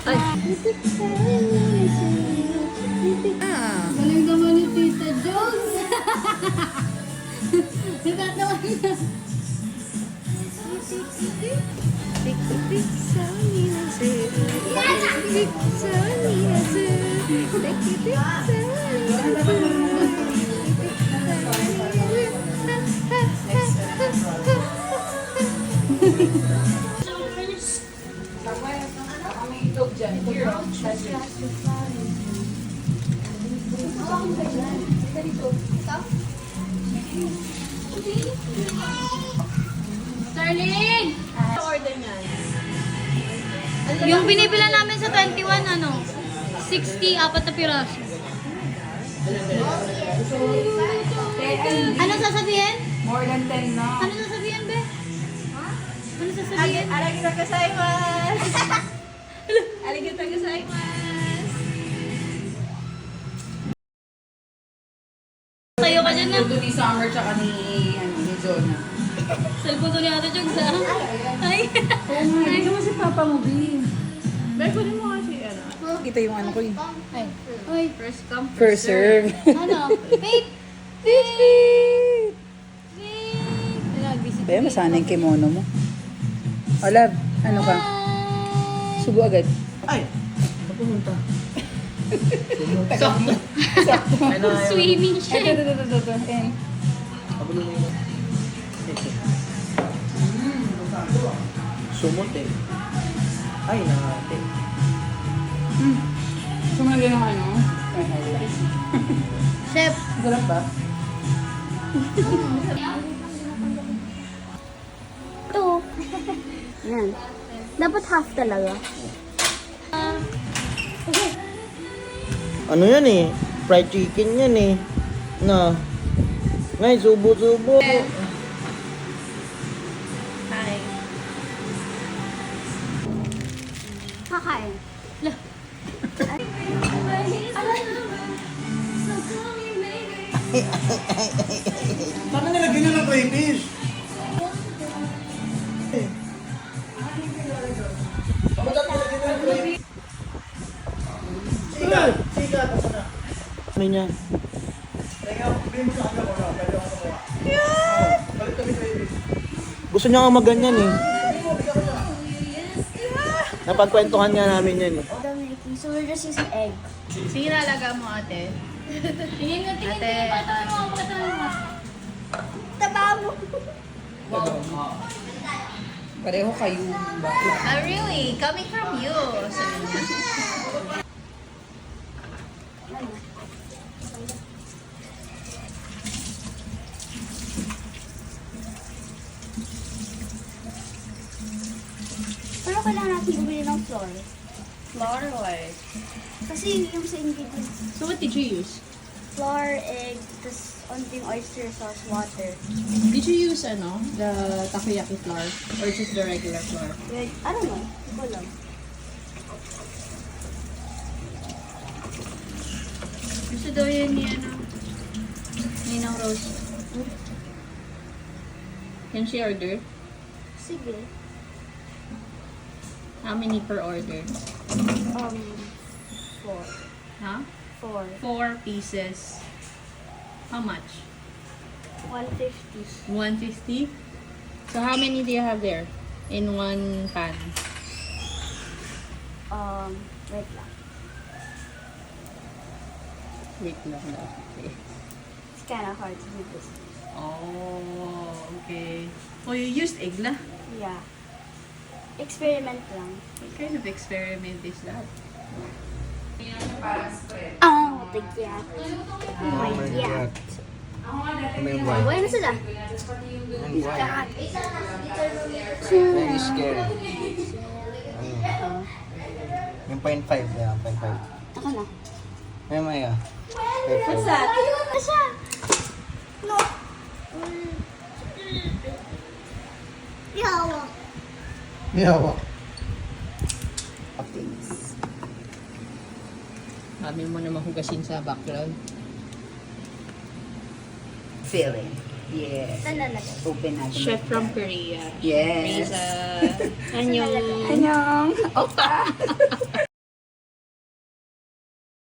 Ay. Galing naman ni Tita Jones. Nagkatawa na. Starling! Order niya. Yung binibila namin sa 21, ano? 60, 4 na piraso. Ano sasabihin? More than 10 na. Ano sasabihin, be? Ano sasabihin? Arigatou gozaimasu. Arigatou gozaimasu. Tayo ka dyan na. Ito ni Summer tsaka ni Jonah. Cellphone to ni Ate Jogs, ah. Ay. Ay, naman si Papa mo, B. Bay, kunin mo kasi, ano. Kita yung ano ko yun. Ay. Ay. First come, First serve. Ano? Wait. Wait. Wait. Kaya masana yung kimono mo. O, love, ano ka? Subo agad. Ay! Napunta. Swimming siya. Ito. And, Sumot eh. Ay, nakate. sumaga ng ano? Ay, highlight. Chef. Sarap ba? Ito. Yan. Dapat half talaga. Ano yan eh? Fried chicken yan eh. Na. Ngay, subo-subo. Hi. Kakain. Saan na nilagyan nyo ng crayfish? Sikat! May niya. Gusto niya nga maganyan eh. Napagkwentuhan nga namin yan eh. So we're just using egg. Sige na, alaga mo, ate. Tingin nga, tingin. Ate. Taba mo. Pareho kayo. Really? Coming from you. Pero kailangan natin bumili ng flour. Flour or? Kasi yung sa ingredients. So what did you use? Flour, egg, tas onting oyster sauce, water. Did you use the takoyaki flour or just the regular flour? Wait, I don't know. Hindi ko alam. Gusto daw yan ni Ninang Rose. Can she order? Sige. How many per order? 4. Huh? 4. 4 pieces. How much? 150. 150? So how many do you have there in one pan? Wait lang. Wait lang daw. Okay. It's kind of hard to do this. Oh, okay. Oh, you used egg na? Yeah. Experiment lang. What kind of experiment is that? Oh, the cat. Oh my cat. May white. Why na sila? May white. Cat. Very scary. Yung 0.5 na, 0.5. Ako na. May maya. What's that? Asa? No. Yawa. Yawa. Sabi mo na mahugasin sa background. Filling. Yes. Saan nalagay? Open natin. Chef from Korea. Yes. Riza. Annyeong. Annyeong. Opa.